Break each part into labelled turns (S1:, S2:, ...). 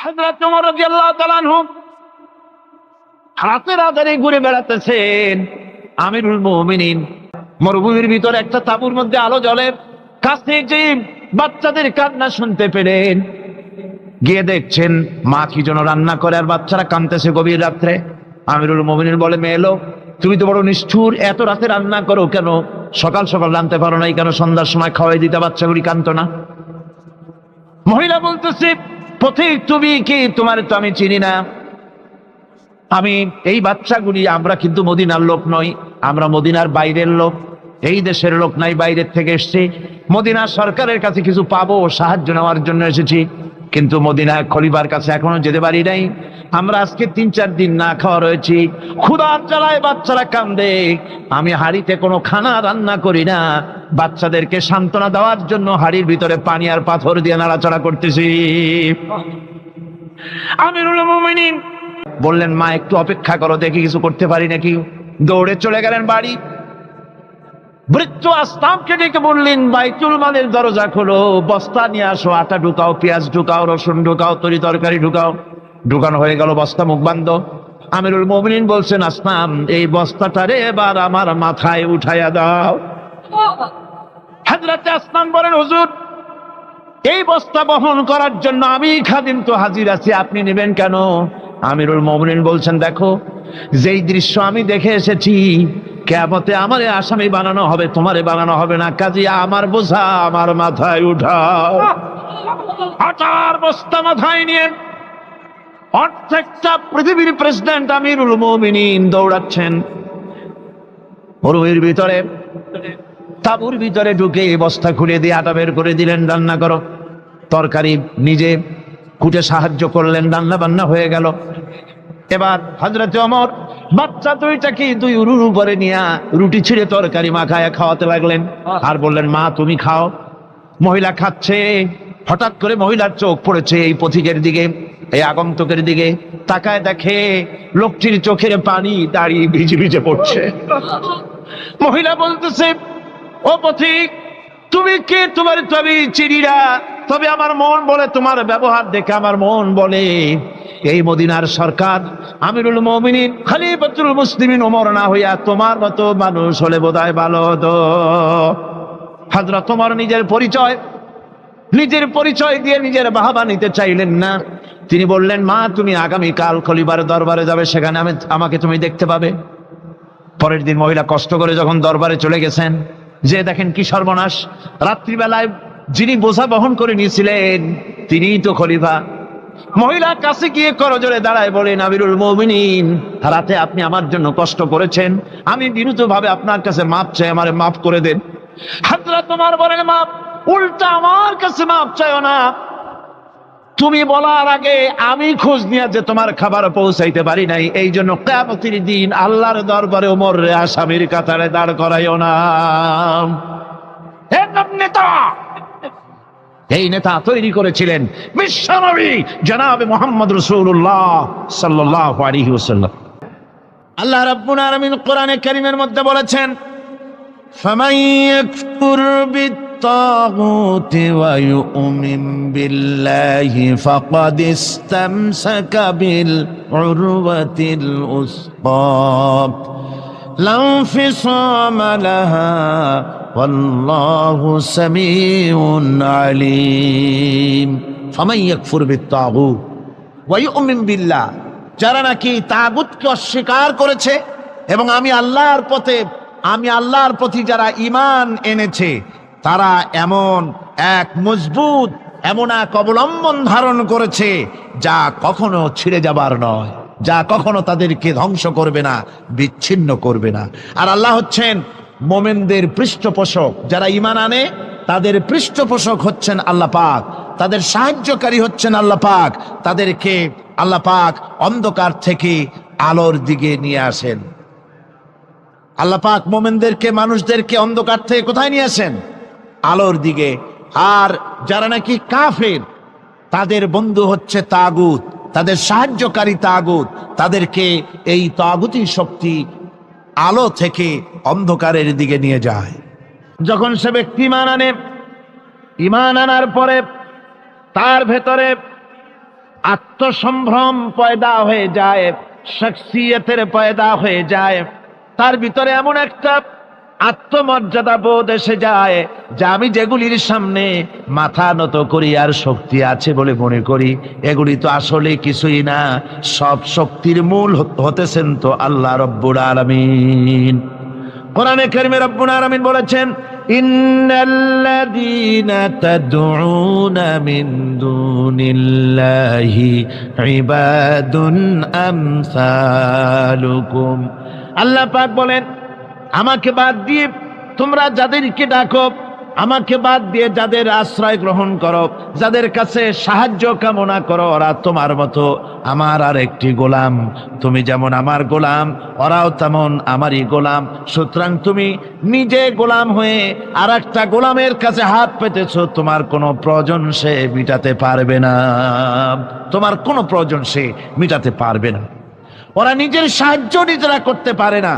S1: হযরত ওমর রাদিয়াল্লাহু তাআলা আনহু রাতের আঁধারে ঘুরে বেড়াতেছেন। আমিরুল মুমিনিন মরুভূমির ভিতরে একটা তাঁবুর মধ্যে আলো জ্বলে, কাছে যে বাচ্চাদের কান্না শুনতে পেলেন। গিয়ে দেখছেন মা কি যেন রান্না করে আর বাচ্চারা কাঁদতেছে গভীর রাত্রে। আমিরুল মুমিনিন বলে, মেয়ে এলো, তুমি তো বড় নিষ্ঠুর, এত রাতে রান্না করো কেন? সকাল সকাল রাঁধতে পারো নাই কেন? সন্ধ্যার সময় খাওয়াই দিতে, বাচ্চাগুলি কাঁদতো না। মহিলা বলতেছে, পথিক তুমি কি? তোমার তো আমি চিনি না। আমি এই বাচ্চাগুলি, আমরা কিন্তু মদিনার লোক নই, আমরা মদিনার বাইরের লোক, এই দেশের লোক নাই, বাইরের থেকে এসেছি। মদিনার সরকারের কাছে কিছু পাবো, সাহায্য নেওয়ার জন্য এসেছি, কিন্তু মদিনা খলিফার কাছে এখনো যেতে পারি নাই। আমরা আজকে 3-4 দিন না খাওয়া রয়েছি, ক্ষুধার জ্বালায় বাচ্চারা কান্দে। আমি হাঁড়িতে কোনো খানা রান্না করি না, বাচ্চাদেরকে সান্ত্বনা দেওয়ার জন্য হাঁড়ির ভিতরে পানি আর পাথর দিয়ে নাড়াচাড়া করতেছি। আমিরুল মুমিনিন বললেন, মা একটু অপেক্ষা করো, দেখি কিছু করতে পারি নাকি। দৌড়ে চলে গেলেন বাড়ি। বৃদ্ধ আসলামকে ডেকে বললেন, বাইতুল মালের দরজা খোলো, বস্তা নিয়ে আসো, আটা ঢুকাও, পেঁয়াজ ঢুকাও, রসুন ঢুকাও, তরি তরকারি ঢুকাও। ঢুকানো হয়ে গেল, বস্তা মুখ বান্ধ। আমিরুল মুমিনিন বলছেন, আসলাম এই বস্তাটারে এবার আমার মাথায় উঠাইয়া দাও। হযরত আসলাম বলেন, হুজুর এই বস্তা বহন করার জন্য আমি খাদিম তো হাজির আছি, আপনি নেবেন কেন? আমিরুল মুমিনিন বলছেন, দেখো যেই দৃশ্য আমি দেখে এসেছি, কিয়ামতে আমারে আসামি বানানো হবে, তোমারে বানানো হবে না, কাজী আমার বোঝা আমার মাথায় উঠাও। আটার বস্তা মাথায় নিয়ে অর্ধেকটা পৃথিবীর প্রেসিডেন্ট আমিরুল মুমিনিন দৌড়াচ্ছেন। মরুভূমির ভিতরে তাঁবুর ভিতরে ঢুকে বস্তা খুলে দিয়ে আটা বের করে দিলেন, রান্না করো। তরকারি নিজে কুটে সাহায্য করলেন, রান্না বান্না হয়ে গেল। এবার হযরত ওমর বাচ্চা দুইটাকে দুই উরুর উপরে নিয়ে রুটি ছিঁড়ে তরকারি মাখায় খাওয়াতে লাগলেন, আর বললেন, মা তুমি খাও। মহিলা খাচ্ছে। হঠাৎ করে মহিলার চোখ পড়েছে এই পথিকের দিকে, এই আগন্তুকের দিকে। তাকায় দেখে লোকটির চোখের পানি দাঁড়িয়ে ভিজে ভিজে পড়ছে। মহিলা বলতেছে, ও পথিক তুমি কে? তোমার তো আমি চিনি না, তবে আমার মন বলে, তোমার ব্যবহার দেখে আমার মন বলে এই মদিনার সরকার আমিরুল মুমিনিন খলিফাতুল মুসলিমিন ওমর না হইয়া তোমার মতো মানুষ হলে বোধহয় ভালো হতো। হযরত ওমর নিজের পরিচয় দিয়ে নিজের বাহাবা নিতে চাইলেন না। তিনি বললেন, মা তুমি আগামীকাল খলিফার দরবারে যাবে, সেখানে আমাকে তুমি দেখতে পাবে। পরের দিন মহিলা কষ্ট করে যখন দরবারে চলে গেছেন, যে দেখেন কি সর্বনাশ, রাত্রিবেলায় যিনি বোঝা বহন করে নিয়েছিলেন তিনিই তো খলিফা। মহিলা কাছে গিয়ে করজোড়ে দাঁড়ায় বলেন, আমিরুল মুমিনিন রাতে আপনি আমার জন্য কষ্ট করেছেন, আমি বিনীতভাবে আপনার কাছে মাপ চাই, আমারে মাফ করে দেন। হযরত ওমর বলেন, মাপ? উল্টা আমার কাছে মাপ চাইও না, তুমি বলার আগে আমি খোঁজ নিয়ে যে তোমার খাবার পৌঁছাইতে পারি নাই, এই জন্য কিয়ামতের দিন আল্লাহর দরবারে ওমর রে আসামির কাতারে দাঁড় করাইও না। এই নেতা তৈরি করেছিলেন বিশ্বনবী জনাবে মুহাম্মদ রাসূলুল্লাহ সাল্লাল্লাহু আলাইহি ওয়াসাল্লাম। আল্লাহ রাব্বুল আলামিন কোরআনে কারীমের মধ্যে বলেছেন, ফামান ইয়াকফুর বিত-তাগুতি ওয়া ইউমিন বিল্লাহি ফাকাদ ইসতামসাকা বিল উরওয়াতিল উসকা লা ইনফিসামা লাহা ওয়াল্লাহু সামিউন আলিম। ফামান ইয়াকফুর বিত-তাগুত ওয়া ইউমিন বিল্লাহ, যারা নাকি তাগুতকে অস্বীকার করেছে এবং আমি আল্লাহর প্রতি যারা ঈমান এনেছে, তারা এমন এক অবলম্বন ধারণ করেছে যা কখনো ছিঁড়ে যাবার নয়, যা কখনো তাদেরকে ধ্বংস করবে না, বিচ্ছিন্ন করবে না। আর আল্লাহ হচ্ছেন মোমেনদের পৃষ্ঠপোষক। যারা ঈমান আনে তাদের পৃষ্ঠপোষক হচ্ছেন আল্লাহ পাক, তাদের সাহায্যকারী হচ্ছেন আল্লাহ পাক। তাদেরকে আল্লাহ পাক অন্ধকার থেকে আলোর দিকে নিয়ে আসেন। আল্লাহ পাক মোমেনদেরকে, মানুষদেরকে অন্ধকার থেকে কোথায় নিয়ে আসেন? আলোর দিকে। আর যারা নাকি কাফের, তাদের বন্ধু হচ্ছে তাগুত, তাদের সাহায্যকারী তাগুত। তাদেরকে এই তাগুতি শক্তি আলো থেকে অন্ধকারের দিকে নিয়ে যায়। যখন সে ব্যক্তি ঈমান আনার পরে তার ভেতরে আত্মসম্ভ্রম পয়দা হয়ে যায়, শখসিয়তের পয়দা হয়ে যায়, তার ভিতরে এমন একটা আত্মমর্যাদা বোধ এসে যায় যে আমি যেগুলির সামনে মাথা নত করি আর শক্তি আছে বলে মনে করি, এগুলি তো আসলে কিছুই না। সব শক্তির মূল হতেছেন তো আল্লাহ রব্বুল আলামিন। কোরআনে কারিমে রব্বুল আলামিন বলেছেন, ইন্নাল্লাযীনা তাদউনা মিন দুনিল্লাহি ইবাদুন আমসালুকুম। আল্লাহ পাক বলেন, আমাকে বাদ দিয়ে তোমরা যাদেরকে ডাকো, আমাকে বাদ দিয়ে যাদের আশ্রয় গ্রহণ করো, যাদের কাছে সাহায্য কামনা করো, ওরা তোমার মতো আমার আর একটি গোলাম। তুমি যেমন আমার গোলাম, ওরাও তেমন আমারই গোলাম। সুতরাং তুমি নিজে গোলাম হয়ে আর একটা গোলামের কাছে হাত পেতেছো, তোমার কোনো প্রয়োজন সে মিটাতে পারবে না, তোমার কোনো প্রয়োজন সে মিটাতে পারবে না। ওরা নিজের সাহায্য নিজেরা করতে পারে না।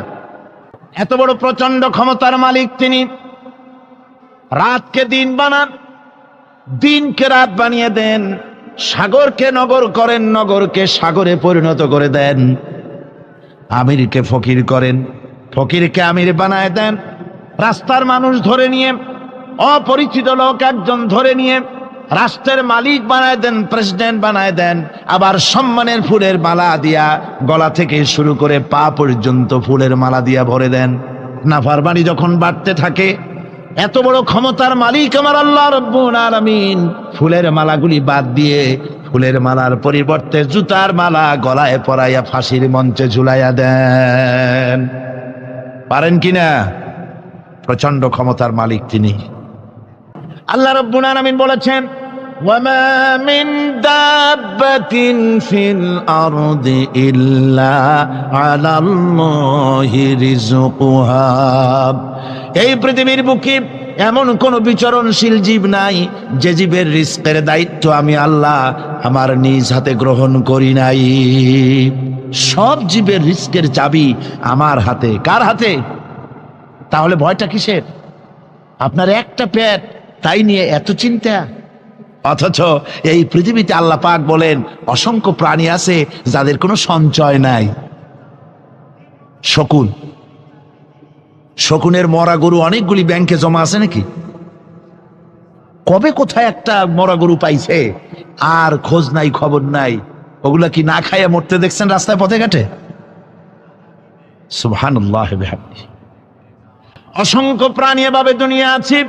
S1: এত বড় প্রচন্ড ক্ষমতার মালিক তিনি। রাতকে দিন বানান, দিনকে রাত বানিয়ে দেন, সাগরকে নগর করেন, নগরকে সাগরে পরিণত করে দেন, আমিরকে ফকির করেন, ফকিরকে আমির বানায় দেন, রাস্তার মানুষ ধরে নিয়ে, অপরিচিত লোক একজন ধরে নিয়ে রাষ্ট্রের মালিক বানায় দেন, প্রেসিডেন্ট বানায় দেন। আবার সম্মানের ফুলের মালা দিয়া গলা থেকে শুরু করে পা পর্যন্ত ফুলের মালা দিয়া ভরে দেন। নাফরমানি যখন বাড়তে থাকে, এত বড় ক্ষমতার মালিক আমার আল্লাহ রব্বুল আলামিন ফুলের মালাগুলি বাদ দিয়ে ফুলের মালার পরিবর্তে জুতার মালা গলায় পরাইয়া ফাঁসির মঞ্চে ঝুলাইয়া দেন। পারেন কিনা? প্রচন্ড ক্ষমতার মালিক তিনি। আল্লাহ রাব্বুল আলামিন বলেছেন, ওয়ামা মিন দাব্বাতিন ফিল আরদি ইল্লা আলাল্লাহি রিজকুহা। এই পৃথিবীর বুকে এমন কোন বিচরণশীল জীব নাই যে জীবের রিজকের দায়িত্ব আমি আল্লাহ আমার নিজ হাতে গ্রহণ করি নাই। সব জীবের রিজকের চাবি আমার হাতে। কার হাতে? তাহলে ভয়টা কিসের? আপনার একটা পেট, তাই নিয়ে এত চিন্তা। অথচ এই পৃথিবীতে আল্লাহ পাক বলেন অসংখ্য প্রাণী আছে যাদের কোনো সঞ্চয় নাই। শকুন, শকুনের মরা গরু অনেকগুলি ব্যাংকে জমা আছে নাকি? কবে কোথায় একটা মরা গরু পাইছে আর খোঁজ নাই, খবর নাই। ওগুলা কি না খাইয়া মরতে দেখছেন রাস্তায় পথে ঘাটে? সুবহানাল্লাহ বিহামদিহি। অসংখ্য প্রাণী এভাবে দুনিয়া আছে।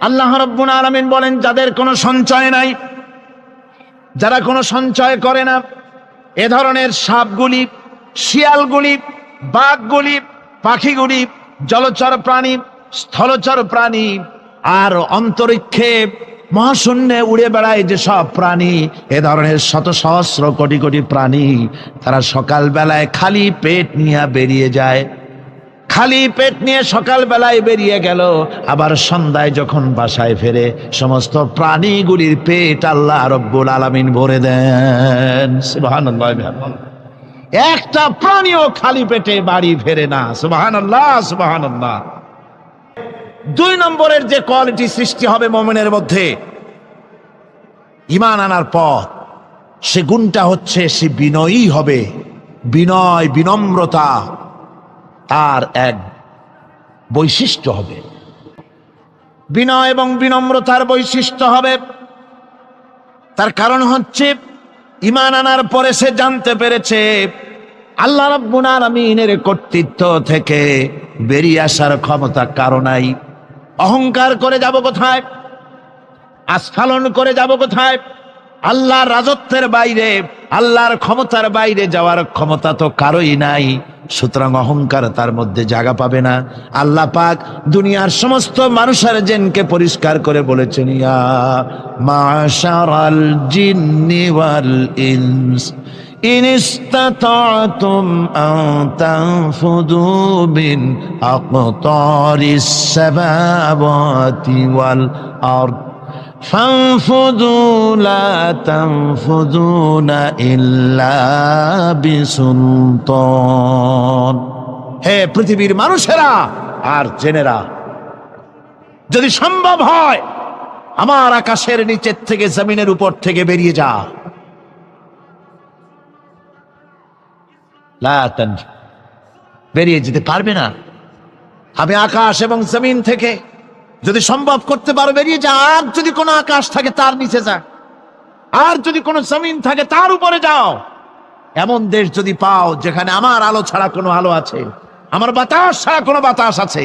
S1: আল্লাহ রাব্বুল আলামিন বলেন যাদের কোনো সঞ্চয় নাই, যারা কোনো সঞ্চয় করে না, এ ধরনের সাপগুলি, শিয়ালগুলি, বাঘগুলি, পাখিগুলি, জলচর প্রাণী, স্থলচর প্রাণী, আর অন্তরিক্ষে মহাশূন্যে উড়ে বেড়ায় যে সব প্রাণী, এ ধরনের শত সহস্র কোটি কোটি প্রাণী, তারা সকাল বেলায় খালি পেট নিয়ে বেরিয়ে যায়। খালি পেট নিয়ে সকাল বেলায় বেরিয়ে গেল, আবার সন্ধ্যায় যখন বাসায় ফেরে সমস্ত প্রাণীগুলির পেট আল্লাহ রব্বুল আলামিন ভরে দেন। সুবহানাল্লাহ। একটা প্রাণীও খালি পেটে বাড়ি ফেরে না। সুবহানাল্লাহ, সুবহানাল্লাহ। 2 নম্বরের যে কোয়ালিটি সৃষ্টি হবে মুমিনের মধ্যে ঈমান আনার পর, সে গুণটা হচ্ছে সে বিনয়ী হবে। বিনয়, বিনম্রতা তার এক বৈশিষ্ট্য হবে। বিনয় এবং বিনম্রতার বৈশিষ্ট্য হবে। তার কারণ হচ্ছে ঈমান আনার পরে সে জানতে পেরেছে আল্লাহ রাব্বুল আলামিনের কর্তৃত্ব থেকে বেরিয়ে আসার ক্ষমতা কারো নাই। অহংকার করে যাব কোথায়? আস্ফালন করে যাব কোথায়? আল্লাহর রাজত্বের বাইরে, আল্লাহর ক্ষমতার বাইরে যাওয়ার ক্ষমতা তো কারোই নাই। সুতরাং অহংকার তার মধ্যে জায়গা পাবে না। আল্লাহ পাক দুনিয়ার সমস্ত মানুষের জিনকে পরিষ্কার করে বলেছেন, ইয়া মাশারাল জিন্নি ওয়াল ইনস ইন ইসতাতা'তুম আন তানফুযু মিন আকতারিস সামাওয়াতি ওয়াল আরদ ফানফুযু লা তানফুযুনা ইল্লা বিসুলতান। হে পৃথিবীর মানুষেরা আর জেনেরা, যদি সম্ভব হয় আমার আকাশের নিচের থেকে জমিনের উপর থেকে বেরিয়ে যা, লা তানজু, বেরিয়ে যেতে পারবে না। আমি আকাশ এবং জমিন থেকে যদি সম্ভব করতে পারো বেরিয়ে যা। আর যদি কোনো আকাশ থাকে তার নিচে যা, আর যদি কোনো জমিন থাকে তার উপরে যাও। এমন দেশ যদি পাও যেখানে আমার আলো ছাড়া কোনো আলো আছে, আমার বাতাস ছাড়া কোনো বাতাস আছে,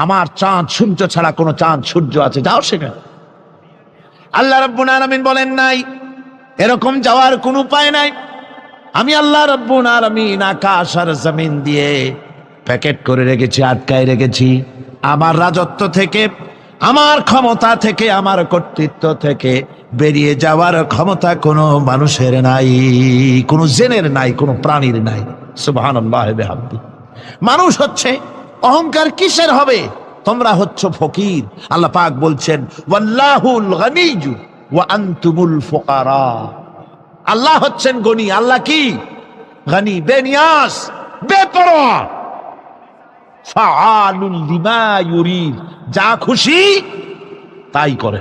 S1: আমার চাঁদ সূর্য ছাড়া কোনো চাঁদ সূর্য আছে, যাও সেখানে। আল্লাহ রাব্বুল আলামিন বলেন নাই এরকম যাওয়ার কোনো উপায় নাই। আমি আল্লাহ রাব্বুল আলামিন আকাশ আর জমিন দিয়ে প্যাকেট করে রেখেছি, আটকায় রেখেছি। আমার রাজত্ব থেকে, আমার ক্ষমতা থেকে, আমার কর্তৃত্ব থেকে বেরিয়ে যাওয়ার ক্ষমতা কোনো মানুষের নাই, কোনো জিনের নাই, কোনো প্রাণীর নাই। সুবহানাল্লাহ ওয়া বিহামদিহি। মানুষ হচ্ছে অহংকার কিসের হবে? তোমরা হচ্ছ ফকির। আল্লাহ পাক বলছেন ওয়াল্লাহুল গনিয়্যু ওয়া আনতুমুল ফুকারা। আল্লাহ হচ্ছেন গনি। আল্লাহ কি? গনি, বেনিয়াস, বেপরোয়া। ফাআলুল লিমা ইউরিদ, যা খুশি তাই করে,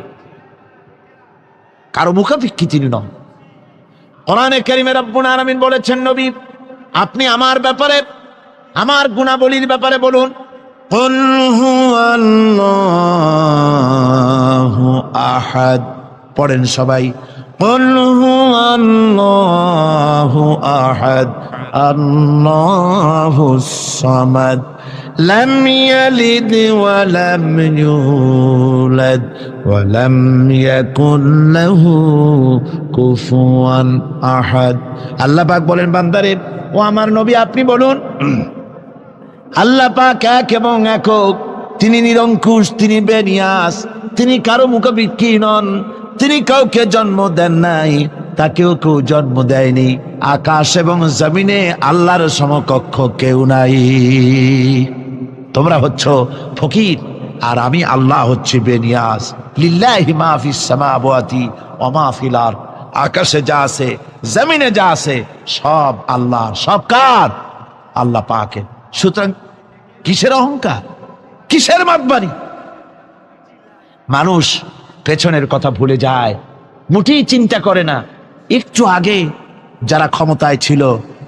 S1: কারো মুখাপেক্ষী তিনি নন। কোরআনে কারীমে রব্বুল আলামিন বলেছেন নবী আপনি আমার ব্যাপারে, আমার গুণাবলীর ব্যাপারে বলুন। কুল হুয়াল্লাহু আহাদ, পড়েন সবাই। কুল হুয়াল্লাহু আহাদ আল্লাহুস সামাদ লাম ইয়ালিদ ওয়া লাম ইউলাদ ওয়া লাম ইয়াকুল লাহু কুফুয়ান আহাদ। আল্লাহ পাক বলেন বান্দারে, ও আমার নবী আপনি বলুন আল্লাহ পাক এক এবং একক, তিনি নিরঙ্কুশ, তিনি বেনিয়াস, তিনি কারো মুখাপেক্ষী নন, তিনি কাউকে জন্ম দেন নাই, তাকেও কেউ জন্ম দেয়নি। আকাশ এবং জমিনে আল্লাহর সমকক্ষ কেউ নাই। তোমরা হচ্ছ ফকির আর আমি আল্লাহ হচ্ছে বেনিয়াস। লিল্লাহি মা ফিস সামাওয়াতি ওয়া মা ফিল আরদ, আকাশে যা আছে জমিনে যা আছে সব আল্লাহ। সব কার? আল্লাহ পাকের। সুতরাং কিসের অহংকার, কিসের মাতবাড়ি? মানুষ পেছনের কথা ভুলে যায়, মোটেই চিন্তা করে না। একটু আগে যারা ক্ষমতায় ছিল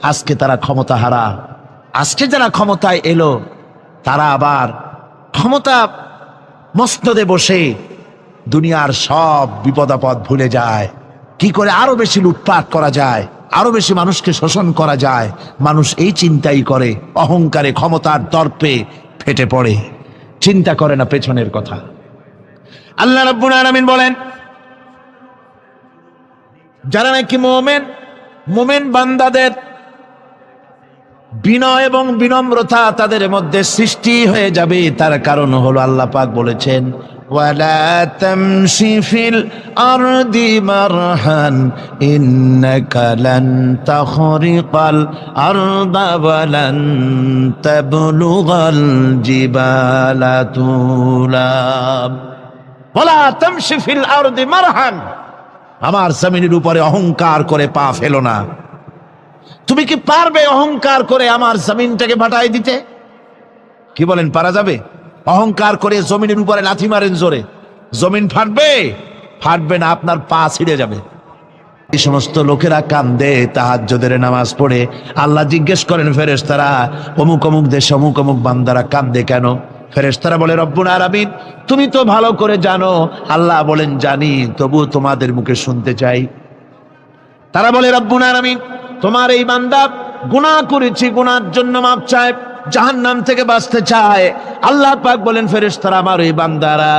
S1: আজকে তারা ক্ষমতা হারা। আজকে যারা ক্ষমতায় এলো তারা আবার ক্ষমতা মসনদে বসে দুনিয়ার সব বিপদ আপদ ভুলে যায়। কি করে আরো বেশি লুটপাট করা যায়, আরো বেশি মানুষকে শোষণ করা যায়, মানুষ এই চিন্তাই করে। অহংকারে, ক্ষমতার দর্পে ফেটে পড়ে, চিন্তা করে না পেছনের কথা। আল্লাহ রাব্বুল আলামিন বলেন যারা নাকি মুমিন বান্দাদের বিনয় এবং বিনম্রতা তাদের মধ্যে সৃষ্টি হয়ে যাবে, তার কারণ হলো আল্লাহ পাক বলেছেন ওয়ালা তামশি ফিল আরদি মারহান ইন্নাকা লান তাখরিকাল আরদা ওয়া লান তাবলুগাল জিবালা তুলা। ওয়ালা তামশি ফিল আরদি মারহান, আমার জমিনের উপরে অহংকার করে পা ফেলো না। তুমি কি পারবে অহংকার করে আমার জমিনটাকে ফাটাই দিতে? কি বলেন, পারা যাবে? অহংকার করে জমিনের উপরে লাথি মারেন জোরে, জমিন ফাটবে? ফাটবে না, আপনার পা ছিঁড়ে যাবে। এই সমস্ত লোকেরা কান্দে তাহাজ্জুদের নামাজ পড়ে। আল্লাহ জিজ্ঞেস করেন ফেরেশতারা, অমুক অমুক দেশে অমুক অমুক বান্দারা কান্দে কেন? ফেরেশতারা বলে রব্বুল আলামিন তুমি তো ভালো করে জানো। আল্লাহ বলেন জানি, তবুও তোমাদের মুখে শুনতে চাই। তারা বলে রব্বুল আলামিন তোমার এই বান্দা গুনাহ করেছে, গুনার জন্য মাপ চায়, জাহান্নাম থেকে বাঁচতে চায়। আল্লাহ পাক বলেন ফেরেশতারা আমার এই বান্দারা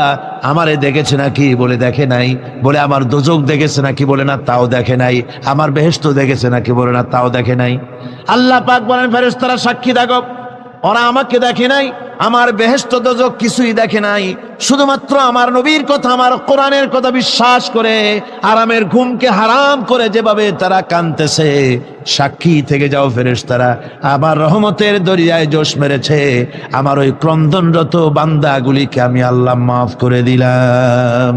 S1: আমারে দেখেছে নাকি? বলে দেখে নাই। বলে আমার দোজখ দেখেছে নাকি? বলে না, তাও দেখে নাই। আমার বেহেশত দেখেছে নাকি? বলে না, তাও দেখে নাই। আল্লাহ পাক বলেন ফেরেশতারা সাক্ষী থাকো, ওরা আমাকে দেখে নাই, আমার বেহেশত দোজখ কিছুই দেখে নাই, শুধুমাত্র আমার নবীর কথা, আমার কোরআনের কথা বিশ্বাস করে আরামের ঘুমকে হারাম করে যেভাবে তারা কাঁদতেছে, সাক্ষী থেকে যাও ফেরেশতারা, আমার রহমতের দরিয়ায় জোশ মেরেছে, আমার ওই ক্রন্দনরত বান্দাগুলিকে আমি আল্লাহ মাফ করে দিলাম।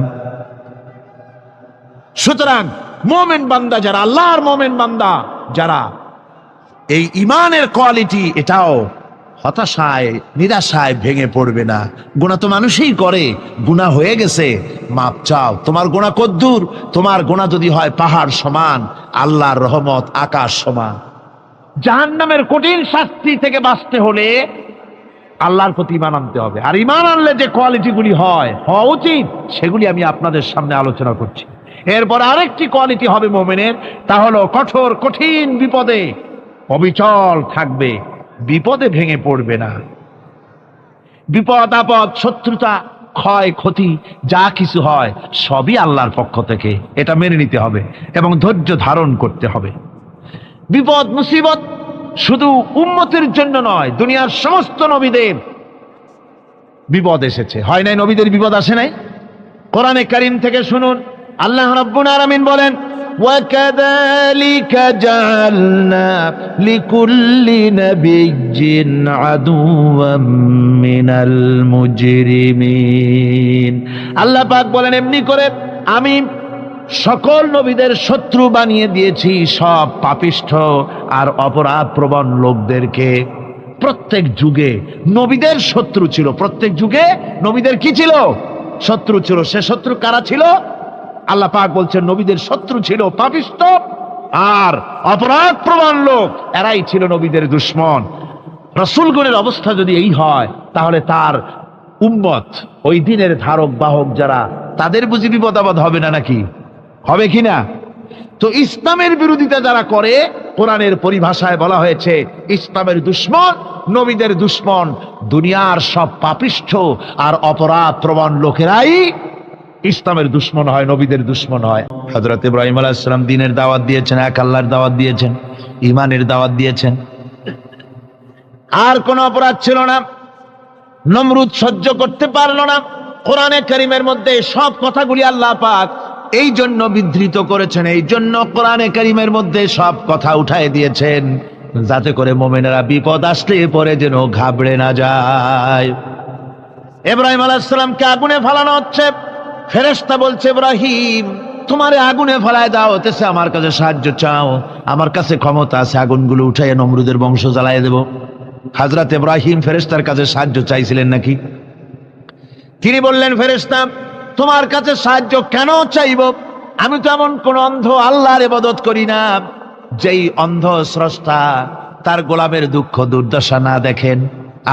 S1: সুতরাং মুমিন বান্দা যারা, আল্লাহর মুমিন বান্দা যারা, এই ইমানের কোয়ালিটি এটাও হতাশায় নিরাশায় ভেঙে পড়বে না। গুনাহ তো মানুষই করে, গুনাহ হয়ে গেছে মাপ চাও। তোমার গুনাহ কদ্দুর? তোমার গুনাহ যদি হয় পাহাড় সমান, আল্লাহর রহমত আকাশ সমান। জাহান্নামের কঠিন শাস্তি থেকে বাঁচতে হলে আল্লাহর প্রতি ঈমান আনতে হবে। আর ঈমান আনলে যে কোয়ালিটিগুলি হওয়া উচিত সেগুলি আমি আপনাদের সামনে আলোচনা করছি। এরপর আরেকটি কোয়ালিটি হবে মুমিনের, তা হলো কঠোর কঠিন বিপদে অবিচল থাকবে, বিপদে ভেঙে পড়বে না। বিপদ আপদ, শত্রুতা, ক্ষয় ক্ষতি যা কিছু হয় সবই আল্লাহর পক্ষ থেকে, এটা মেনে নিতে হবে এবং ধৈর্য ধারণ করতে হবে। বিপদ মুসিবত শুধু উম্মতের জন্য নয়, দুনিয়ার সমস্ত নবীদের বিপদ এসেছে, হয় নাই? নবীদের বিপদ আসে নাই? কোরআনে কারীম থেকে শুনুন, আল্লাহ রাব্বুল আলামিন বলেন, وَكَذَلِكَ جَعَلْنَا لِكُلِّ نَبِيٍّ عَدُوًّا مِّنَ الْمُجْرِمِينَ। আল্লাহ পাক বলেন, এমনি করে আমি সকল নবীদের শত্রু বানিয়ে দিয়েছি সব পাপিষ্ঠ আর অপরাধ প্রবণ লোকদেরকে। প্রত্যেক যুগে নবীদের শত্রু ছিল, প্রত্যেক যুগে নবীদের কি ছিল? শত্রু ছিল। সে শত্রু কারা ছিল? আল্লাহ পাক বলছেন নবীদের শত্রু ছিল পাপিষ্ঠ আর অপরাধ প্রবণ লোক, এরাই ছিল নবীদের দুশমন। রাসূলগণের অবস্থা যদি এই হয়, তাহলে তার উম্মত, ওই দিনের ধারক বাহক যারা, তাদের বুঝি বিপদ আপদ হবে না? নাকি হবে কিনা? তো ইসলামের বিরোধিতা যারা করে, কোরআনের পরিভাষায় বলা হয়েছে ইসলামের দুশমন, নবীদের দুশমন। দুনিয়ার সব পাপিষ্ঠ আর অপরাধ প্রবণ লোকেরাই ইসলামের দুশমন হয়, নবীদের দুশমন হয়। হযরত ইব্রাহিম আলাইহিস সালাম দ্বীনের দাওয়াত দিয়েছেন, এক আল্লাহর দাওয়াত দিয়েছেন, ঈমানের দাওয়াত দিয়েছেন। আর কোন অপরাধ ছিল না, নমরুদ সহ্য করতে পারল না। কোরআনে কারীমের মধ্যে সব কথাগুলি আল্লাহ পাক এই জন্য বিধৃত করেছেন, এই জন্য কোরআনে কারীমের মধ্যে সব কথা উঠায় দিয়েছেন, যাতে করে মুমিনেরা বিপদ আসলে পরে যেন ঘাবড়ে না যায়। ইব্রাহিম আলাইহিস সালামকে আগুনে ফেলানো হচ্ছে, ফেরেশতা বলছে, ইব্রাহিম তোমারে আগুনে ফেলায় দাও, হতেছে আমার কাছে সাহায্য চাও, আমার কাছে ক্ষমতা আছে, আগুনগুলো উঠাইয়া নমরুদের বংশ জ্বালায় দেব। হযরত ইব্রাহিম ফেরেশতার কাছে সাহায্য চাইছিলেন নাকি? তিনি বললেন, ফেরেশতা তোমার কাছে সাহায্য কেন চাইব? আমি তো এমন কোন অন্ধ আল্লাহর ইবাদত করি না যেই অন্ধ স্রষ্টা তার গোলামের দুঃখ দুর্দশা না দেখেন।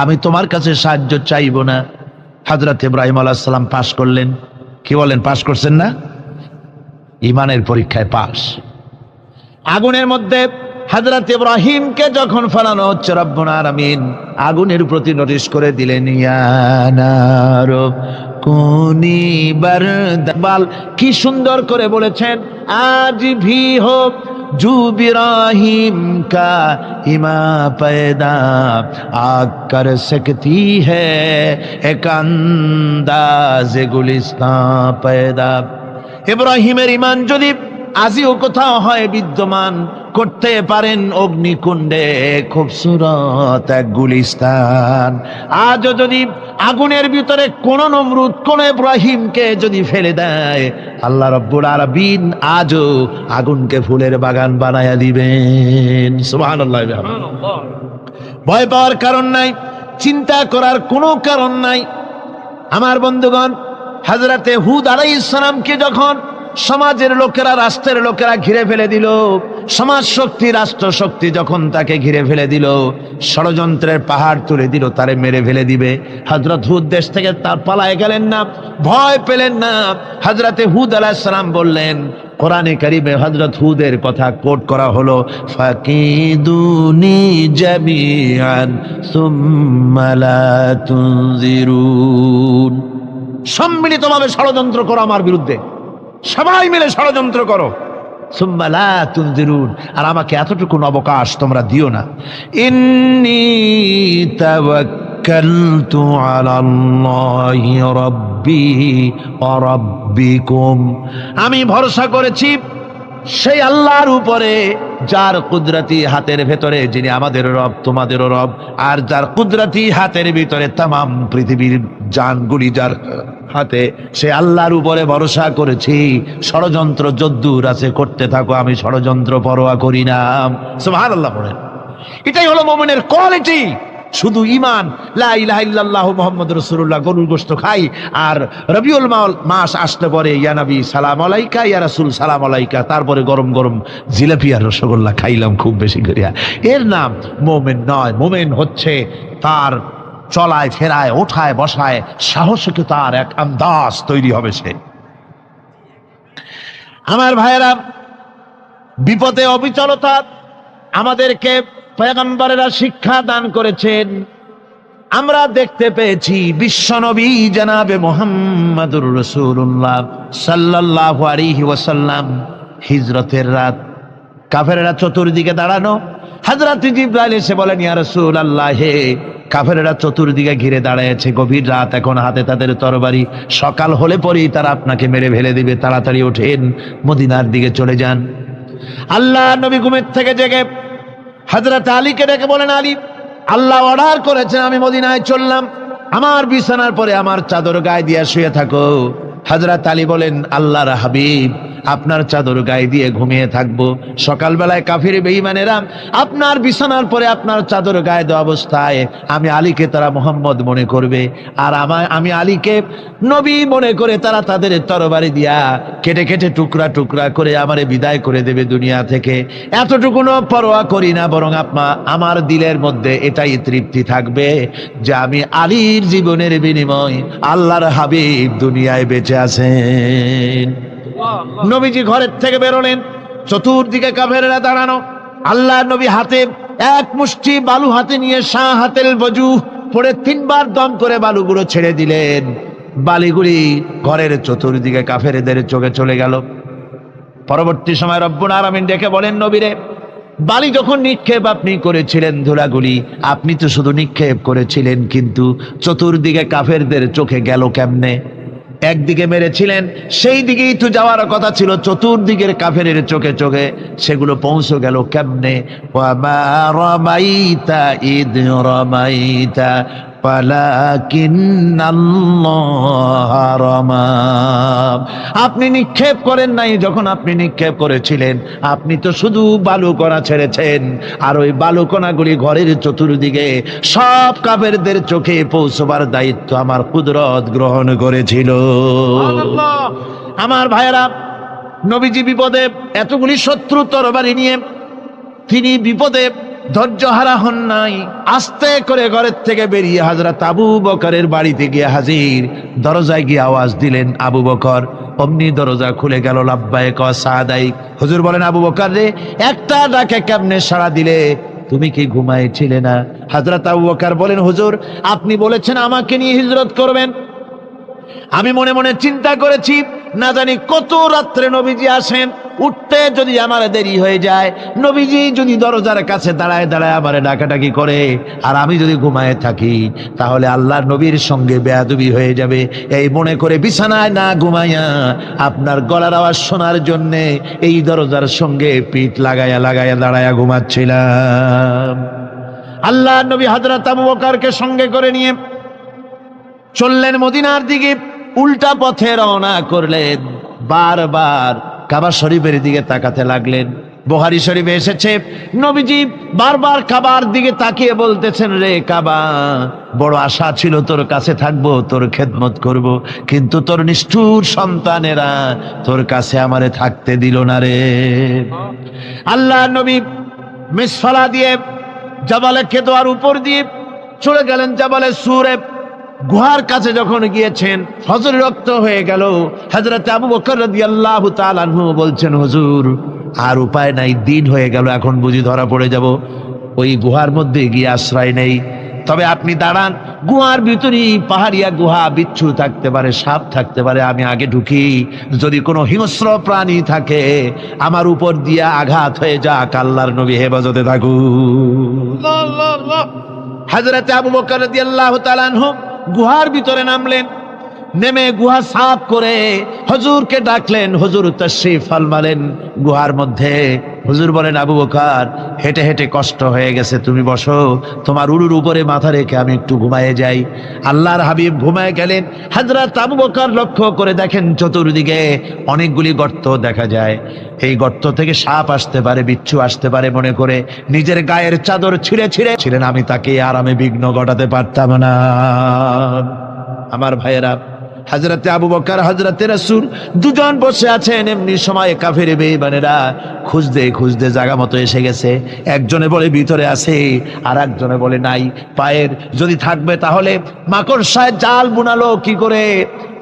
S1: আমি তোমার কাছে সাহায্য চাইব না। হযরত ইব্রাহিম আলাইহিস সালাম পাশ করলেন। কি বলেন, পাশ করছেন না? ঈমানের পরীক্ষায় পাশ। আগুনের মধ্যে হযরত ইব্রাহিমকে যখন ফেলানো হচ্ছে, রব্বুল আলামিন আগুনের প্রতি নোটিশ করে দিলেন, ইয়া নার কুনি বারদাল। কি সুন্দর করে বলেছেন, আজ ভি হো জু ইব্রাহিম কা ইমা पैदा आग कर सकती है एक अंदाज गुलिस्तान पैदा। ইব্রাহিমের ঈমান যদি আজিও কোথাও হয় বিদ্যমান, করতে পারেন অগ্নিকুণ্ডে খুবসুরত এক গুলিস্তান। আজও যদি আগুনের ভিতরে কোন নমরুদ কোন ইব্রাহিমকে যদি ফেলে দেয়, আল্লাহ রাব্বুল আলামিন আজও আগুনকে ফুলের বাগান বানায়া দিবেন। সুবহানাল্লাহ। ভয় পাওয়ার কারণ নাই, চিন্তা করার কোনো কারণ নাই। আমার বন্ধুগণ, হযরতে হুদ আলাইহিস সালামকে যখন সমাজের লোকেরা, রাষ্ট্রের লোকেরা ঘিরে ফেলে দিল, সমাজ শক্তি, রাষ্ট্র শক্তি যখন তাকে ঘিরে ফেলে দিল, ষড়যন্ত্রের পাহাড় তুলে দিল, তারে মেরে ফেলে দিবে, হযরত হুদ দেশ থেকে তার পালায় গেলেন না, ভয় পেলেন না। হযরতে হুদ আলাইহিস সালাম বললেন, কোরআনে কারীমে হযরত হুদের কথা কোট করা হলো, ফাকিদুনি জামিআন সুম্মা লা তুনজিরুন। সম্মিলিতভাবে ষড়যন্ত্র করো আমার বিরুদ্ধে, সবাই মিলে ষড়যন্ত্র করো, সুম্মা লা তুনজিরুন, আর আমাকে এতটুকু অবকাশ তোমরা দিও না। ইন্নী তাওয়াক্কালতু আলাল্লাহি রাব্বি ওয়া রাব্বিকুম। আমি ভরসা করেছি সেই আল্লাহর উপরে, যার কুদরতি হাতের ভেতরে, যিনি আমাদের রব তোমাদেরও রব, আর যার কুদরতি হাতের ভিতরে তামাম পৃথিবীর জানগুলি যার হাতে, সে আল্লাহর উপরে ভরসা করেছি। ষড়যন্ত্র যদ্দূর আছে করতে থাকো, আমি ষড়যন্ত্র পরোয়া করি না। সুবহানাল্লাহ পড়েন। এটাই হলো মুমিনের কোয়ালিটি। শুধু ঈমান লা ইলাহা ইল্লাল্লাহু মুহাম্মাদুর রাসূলুল্লাহ গরুর গোশত খাই, আর রবিউল মাস আসলে পরে ইয়া নবী সালাম আলাইকা, ইয়া রাসূল সালাম আলাইকা, তারপরে গরম গরম জিলাপি আর রসগোল্লা খাইলাম খুব বেশি করিয়া, এর নাম মুমিন নয়। মুমিন হচ্ছে তার চলায় ফেরায় ওঠায় বসায় সাহসিকতার এক আন্দাজ তৈরি হবে সে। আমার ভাইয়েরা, বিপদে অবিচলতা আমাদেরকে পয়গম্বরেরা শিক্ষা দান করেছেন। আমরা দেখতে পেয়েছি বিশ্বনবী জনাবে মুহাম্মদুর রাসূলুল্লাহ সাল্লাল্লাহু আলাইহি ওয়াসাল্লাম হিজরতের রাত, কাফেরেরা চতুর্দিকে দাঁড়ানো, হযরত জিবরাইল এসে বলেন, ইয়া রাসূলুল্লাহ, হে কাফেরেরা চতুর্দিকে ঘিরে দাঁড়িয়েছে, গভীর রাত, এখন হাতে তাদের তরবারি, সকাল হলে পরেই তারা আপনাকে মেরে ফেলে দিবে, তাড়াতাড়ি ওঠেন, মদিনার দিকে চলে যান। আল্লাহ নবী ঘুমের থেকে জেগে হযরত আলীকে ডেকে বলেন, আলী, আল্লাহ অর্ডার করেছেন আমি মদিনায় চললাম, আমার বিছানার পরে আমার চাদর গায়ে দিয়ে শুয়ে থাকো। হযরত আলী বলেন, আল্লাহর হাবিব, আপনার চাদর গায়ে দিয়ে ঘুমিয়ে থাকবো, সকালবেলায় কাফির বেঈমানেরা আপনার বিছানার পরে আপনার চাদর গায়ে দেওয়া অবস্থায় আমি আলীকে তারা মুহাম্মদ মনে করবে, আর আমি আলীকে নবী মনে করে তারা তাদের তরবারি দিয়া কেটে কেটে টুকরা টুকরা করে আমারে বিদায় করে দেবে দুনিয়া থেকে। এতটুকুনো পরোয়া করি না, বরং আমার দিলের মধ্যে এটাই তৃপ্তি থাকবে যে আমি আলীর জীবনের বিনিময় আল্লাহর হাবিব দুনিয়ায় বেঁচে আছেন। নবীজি ঘরের থেকে বেরোলেন, চতুর্দিকে কাফেরেরা দাঁড়ানো, আল্লাহ নবী হাতে এক মুষ্টি বালু হাতে নিয়ে শাহ হাতেল বজু পড়ে 3 বার দম করে বালুগুলো ছেড়ে দিলেন। বালিগুলি ঘরের চতুর্দিকে কাফেরদের চোখে চলে গেল। পরবর্তী সময় রব্বুল আলামিন ডেকে বলেন, নবীরে, বালি যখন নিক্ষেপ আপনি করেছিলেন ধুলাগুলি, আপনি তো শুধু নিক্ষেপ করেছিলেন, কিন্তু চতুর্দিকে কাফেরদের চোখে গেল কেমনে? একদিকে মেরেছিলেন, সেই দিকেই তো যাওয়ার কথা ছিল, চতুর্দিকের কাফেরের চোখে চোখে সেগুলো পৌঁছে গেল কেমনে? ওয়ামা রামাইতা ইদ রামাইতা ওয়ালাকিন্নাল্লাহ রামা। আপনি নিক্ষেপ করেন নাই, যখন আপনি নিক্ষেপ করেছিলেন আপনি তো শুধু বালুকণা ছেড়েছেন, আর ওই বালুকণাগুলি ঘরের চতুর্দিকে সব কাফেরদের চোখে পৌঁছবার দায়িত্ব আমার কুদরত গ্রহণ করেছিল। আমার ভাইয়েরা, নবীজি বিপদে, এতগুলি শত্রু তরবারি নিয়ে তিনি বিপদে ধৈর্য হারা হন নাই, আস্তে করে ঘরের থেকে বেরিয়ে হযরত আবু বকরের বাড়িতে গিয়ে হাজির। দরজায় গিয়ে আওয়াজ দিলেন, আবু বকর। অমনি দরজা খুলে গেল, লাব্বাইক ওয়া সাদাইক। হুজুর বলেন, আবু বকর রে, একটা ডাকে কেমনে সাড়া দিলে? তুমি কি ঘুমাইছিলে না? হযরত আবু বকর বলেন, হুজুর, আপনি বলেছেন আমাকে নিয়ে হিজরত করবেন, আমি মনে মনে চিন্তা করেছি, না জানি কত রাত্রে নবীজি আসেন, উঠতে যদি আমার দেরি হয়ে যায়, নবীজি যদি দরজার কাছে দাঁড়ায় দাঁড়ায় আমারে ডাকাডাকি করে, আর আমি যদি ঘুমায় থাকি, তাহলে আল্লাহর নবীর সঙ্গে বেয়াদবি হয়ে যাবে। এই মনে করে বিছানায় না ঘুমাইয়া আপনার গলার আওয়াজ শোনার জন্যে এই দরজার সঙ্গে পিঠ লাগাইয়া লাগাইয়া দাঁড়াইয়া ঘুমাচ্ছিলাম। আল্লাহর নবী হযরত আবু বকরকে সঙ্গে করে নিয়ে চললেন মদিনার দিকে, উল্টা পথে রওনা করলেন। বারবার কাবা শরীফের দিকে তাকাতে লাগলেন। বুখারী শরীফে এসেছে, নবীজি বারবার কাবার দিকে তাকিয়ে বলতেছেন, রে কাবা, বড় আশা ছিল তোর কাছে থাকবো, তোর খেদমত করব, কিন্তু তোর নিষ্ঠুর সন্তানেরা তোর কাছে আমারে থাকতে দিল না রে। আল্লাহ নবী মিসফালা দিয়ে জাবালে কেদোয়ার উপর দিয়ে চলে গেলেন জাবালে সুরে। গুহার কাছে যখন গিয়েছেন, ফজর রক্ত হয়ে গেল। হযরত আবু বকর রাদিয়াল্লাহু তাআলা আনহু বলছেন, হুজুর, আর উপায় নাই, দিন হয়ে গেল, এখন বুঝি ধরা পড়ে যাব, ওই গুহার মধ্যে গিয়ে আশ্রয় নেই। তবে আপনি দাঁড়ান, গুহার ভিতরেই পাহাড়িয়া গুহা, বিচ্ছু থাকতে পারে, সাপ থাকতে পারে, আমি আগে ঢুকি, যদি কোনো হিংস্র প্রাণী থাকে আমার উপর দিয়া আঘাত হয়ে যাক, আল্লাহর নবী হেফাজতে থাকুক। হযরত আবু বকর রাদিয়াল্লাহু তাআলা আনহু গুহার ভিতরে নামলেন। নেমে গুহা সাফ করে হুজুরকে ডাকলেন। হুজুর তাশরীফ ফরমালেন গুহার মধ্যে। হুজুর বলেন, আবু বকর, হেঁটে হেঁটে কষ্ট হয়ে গেছে, তুমি বসো, তোমার উরুর উপরে মাথা রেখে আমি একটু ঘুমায়ে যাই। আল্লাহর হাবিব ঘুমায় গেলেন। হযরত আবু বকর লক্ষ্য করে দেখেন চতুর্দিকে অনেকগুলি গর্ত দেখা যায়। এই গর্ত থেকে সাপ আসতে পারে, বিচ্ছু আসতে পারে মনে করে নিজের গায়ের চাদর ছিঁড়ে ছিঁড়ে আমি তাকে আরামে বিঘ্ন ঘটাতে পারতাম না। আমার ভাইয়েরা, হযরতে আবু বকর হযরতে রাসূল দুজন বসে আছেন। এমনি সময় কাফের বেঈমানেরা খুঁজতে খুঁজতে জায়গা মতো এসে গেছে। একজনে বলে ভিতরে আছে, আর একজনে বলে নাই। পায়ের যদি থাকবে তাহলে মাকড়সায় জাল বুনালো কি করে,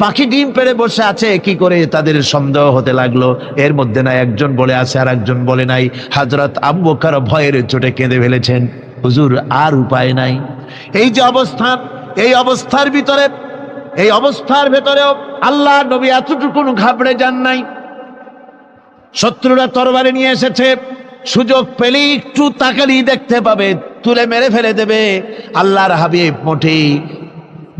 S1: পাখি ডিম পেড়ে বসে আছে কি করে, তাদের সন্দেহ হতে লাগলো। এর মধ্যে না একজন বলে আছে আর একজন বলে নাই। হযরত আবু বকর ভয়ের চোটে কেঁদে ফেলেছেন, হুজুর আর উপায় নাই। এই যে অবস্থান, এই অবস্থার ভিতরে, এই অবস্থার ভেতরেও আল্লাহ নবী এতটুকু ঘাবড়ে যান নাই। শত্রুরা তরবারি নিয়ে এসেছে, সুযোগ পেলেই একটু তাকালেই দেখতে পাবে, তুলে মেরে ফেলে দেবে। আল্লাহর হাবিব মোটেই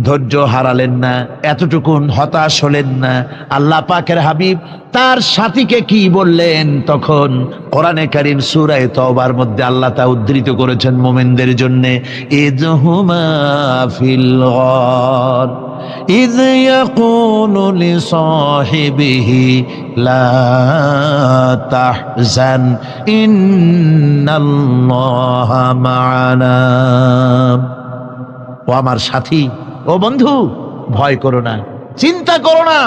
S1: ধৈর্য হারালেন না, এতটুকুন হতাশ হলেন না। আল্লাহ পাকের হাবিব তার সাথীকে কি বললেন তখন কোরআনে কারীম সূরা তাওবার মধ্যে আল্লাহ তা উদ্ধৃত করেছেন মুমিনদের জন্য। ইযহুমা ফিল গার ইয ইয়াকুলু লিসাহিবিহি লা তাহজান ইন্নাল্লাহা মা'ানা। ও আমার সাথী, ও বন্ধু, ভয় করো না, চিন্তা করো না,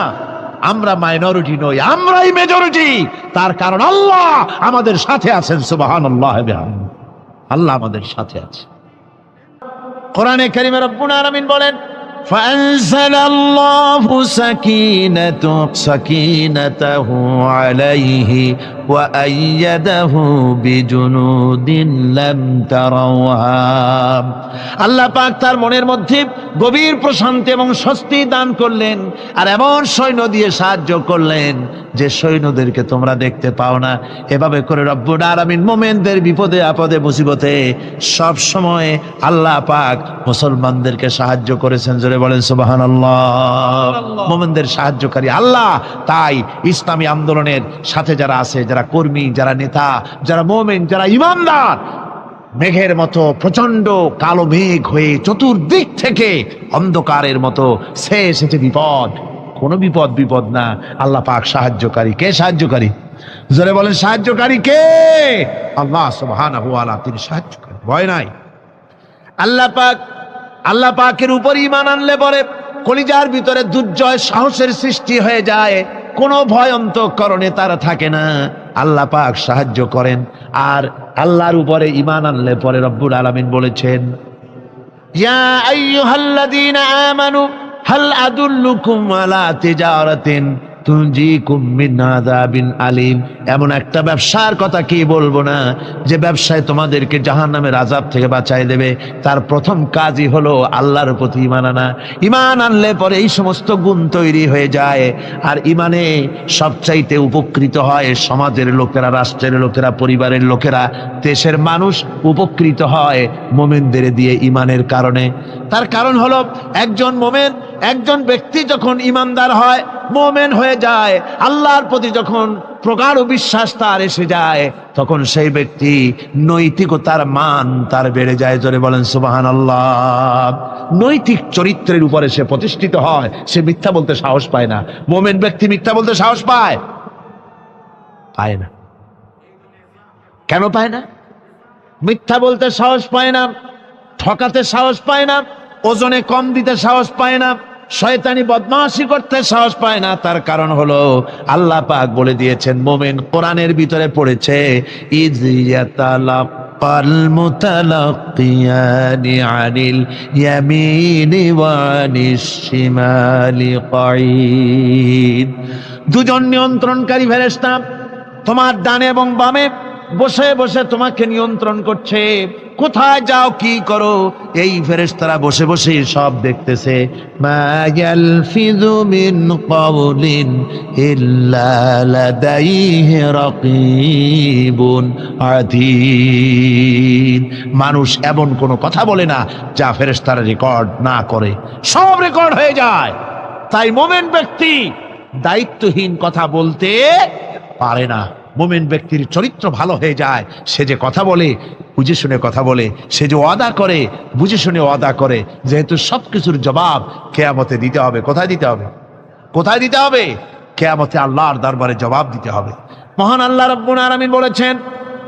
S1: আমরা মাইনরিটি নই, আমরাই মেজরিটি। তার কারণ আল্লাহ আমাদের সাথে আছেন। সুবহানাল্লাহ, আল্লাহ আমাদের সাথে আছে। কোরআনে কারীমে রব্বুল আলামিন বলেন, فأنزل الله سكينته عليه وأيده بجنود لم تروها। আল্লাহ পাক তার মনের মধ্যে গভীর প্রশান্তি এবং স্বস্তি দান করলেন, আর এমন সৈন্য দিয়ে সাহায্য করলেন যে সৈন্যদেরকে তোমরা দেখতে পাও না। এভাবে করে রব্বুল আলামিন মুমিনদের বিপদে আপদে মুসিবতে সব সময় আল্লাহ পাক মুসলমানদেরকে সাহায্য করেছেন। জোরে বলেন সুবহানাল্লাহ। মুমিনদের সাহায্যকারী আল্লাহ। তাই ইসলামী আন্দোলনের সাথে যারা আছে, যারা কর্মী, যারা নেতা, যারা মুমিন, যারা ঈমানদার, মেঘের মতো প্রচন্ড কালো মেঘ হয়ে চতুর্দিক থেকে অন্ধকারের মতো সে এসেছে বিপদ, কোনো বিপদ না। আল্লাহ পাক সাহায্যকারী। কে সাহায্যকারী? জোরে বলেন, সাহায্যকারী কে? আল্লাহ সুবহানাহু ওয়া তাআলা, তিনি সাহায্যকারী, ভয় নাই। আল্লাহ পাকের উপর ঈমান আনলে পরে কলিজার ভিতরে দুর্জয় সাহসের সৃষ্টি হয়ে যায়, কোনো ভয় অন্তঃকরণে তার থাকে না। আল্লাহ পাক সাহায্য করেন। আর আল্লাহর উপরে ঈমান আনলে পরে রব্বুল আলামিন বলেছেন, ইয়া আইয়ুহাল্লাযীনা আমানু হাল আদুল্লুকুম আলা তিজারাতিন তুনজিকুম মিন আযাবিন আলীম। এমন একটা ব্যবসার কথা কি বলবো না যে ব্যবসায় তোমাদেরকে জাহান্নামের আযাব থেকে বাঁচায় দেবে। তার প্রথম কাজই হলো আল্লাহর প্রতি ঈমান আনা। ঈমান আনলে পরে এই সমস্ত গুণ তৈরি হয়ে যায়। আর ঈমানে সবচাইতে উপকৃত হয় সমাজের লোকেরা, রাষ্ট্রের লোকেরা, পরিবারের লোকেরা, দেশের মানুষ উপকৃত হয় মুমিনদের দিয়ে ঈমানের কারণে। তার কারণ হলো একজন মুমিন, একজন ব্যক্তি যখন ঈমানদার হয়, মুমিন হয়ে যায়, আল্লাহর প্রতি যখন প্রগাঢ় বিশ্বাস তার এসে যায়, তখন সেই ব্যক্তি নৈতিকতার মান তার বেড়ে যায়। জোরে বলেন সুবহানাল্লাহ। নৈতিক চরিত্রের উপরে সে প্রতিষ্ঠিত হয়, সে মিথ্যা বলতে সাহস পায় না। মুমিন ব্যক্তি মিথ্যা বলতে সাহস পায়? পায় না। কেন পায় না? মিথ্যা বলতে সাহস পায় না, ঠকাতে সাহস পায় না, ওজনে কম দিতে সাহস পায় না, শয়তানি বদমাশি করতে সাহস পায় না। তার কারণ হলো আল্লাহ পাক বলে দিয়েছেন, মুমিন কোরআনের ভিতরে পড়েছে, ইয ইয়াতালাক্কাল মুতালাক্কিয়ানি আনিল ইয়ামিনি ওয়া আনিশ শিমালি কাঈদ। দুজন নিয়ন্ত্রণকারী ফেরেশতা তোমার ডানে এবং বামে বসে বসে তোমাকে নিয়ন্ত্রণ করছে। কোথায় যাও, কি করো, এই ফেরেশতারা বসে বসে সব দেখতেছে। মা ইয়ালফিযু মিন কাওলিন ইল্লা লাদাইহি রাকীবুন আতীদ। মানুষ এমন কোনো কথা বলে না যা ফেরেশতারা রেকর্ড না করে, সব রেকর্ড হয়ে যায়। তাই মুমিন ব্যক্তি দায়িত্বহীন কথা বলতে পারে না। মুমিন ব্যক্তির চরিত্র ভালো হয়ে যায়। সে যে কথা বলে বুঝে শুনে কথা বলে, সে যে ওয়াদা করে বুঝে শুনে ওয়াদা করে, যেহেতু সবকিছুর জবাব কিয়ামতে দিতে হবে। কোথায় দিতে হবে? কোথায় দিতে হবে? কিয়ামতে আল্লাহর দরবারে জবাব দিতে হবে। মহান আল্লাহ রাব্বুল আলামিন বলেছেন,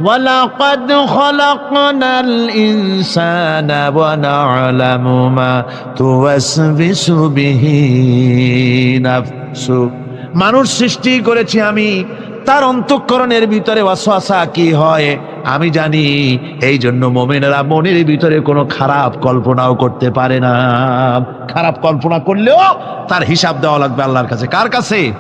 S1: وَلَقَدْ خَلَقْنَا الْإِنسَانَ وَنَعْلَمُ مَا تُوَسْوِسُ بِهِ نَفْسُهُ। মানুষ সৃষ্টি করেছি আমি, তার অন্তঃকরণের ভিতরে ওয়াসওয়াসা কি হয় আমি জানি। এই জন্য মুমিনেরা মনের ভিতরে কোনো খারাপ কল্পনাও করতে পারে না। খারাপ কল্পনা করলেও তার হিসাব দেওয়া লাগবে আল্লাহর কাছে। কার কাছে?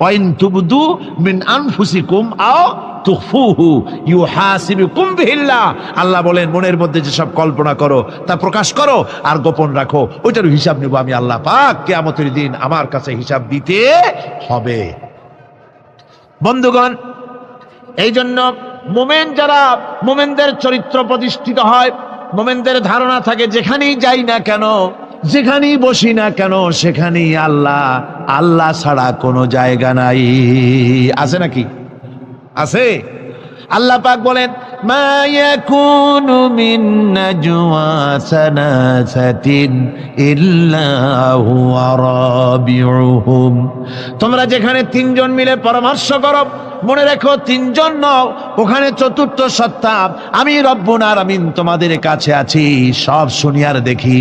S1: ওয়াইন তুবদু মিন আনফুসিকুম আও তুখফুহু ইউহাসিবুকুম বিহিল্লাহ। আল্লাহ বলেন, মনের মধ্যে যেসব কল্পনা করো তা প্রকাশ করো আর গোপন রাখো, ওইটার হিসাব নেব আমি আল্লাহ পাক। কিয়ামতের দিন আমার কাছে হিসাব দিতে হবে। বন্ধুগণ, এই জন্য মুমিন যারা, মুমিনদের চরিত্র প্রতিষ্ঠিত হয়, মুমিনদের ধারণা থাকে যেখানেই যাই না কেন, যেখানেই বসি না কেন, সেখানেই আল্লাহ, আল্লাহ ছাড়া কোনো জায়গা নাই। আছে নাকি? আছে। আল্লাহ পাক বলেন, মা ইয়াকুনু মিন নাজওয়া সালাসাতিন ইল্লা হুয়া রাবিউহুম। তোমরা যেখানে তিনজন মিলে পরামর্শ করো, মনে রেখো তিনজন নও, ওখানে চতুর্থ সত্তা আমি রব্বুল আলামিন তোমাদের কাছে আছি, সব শুনি আর দেখি।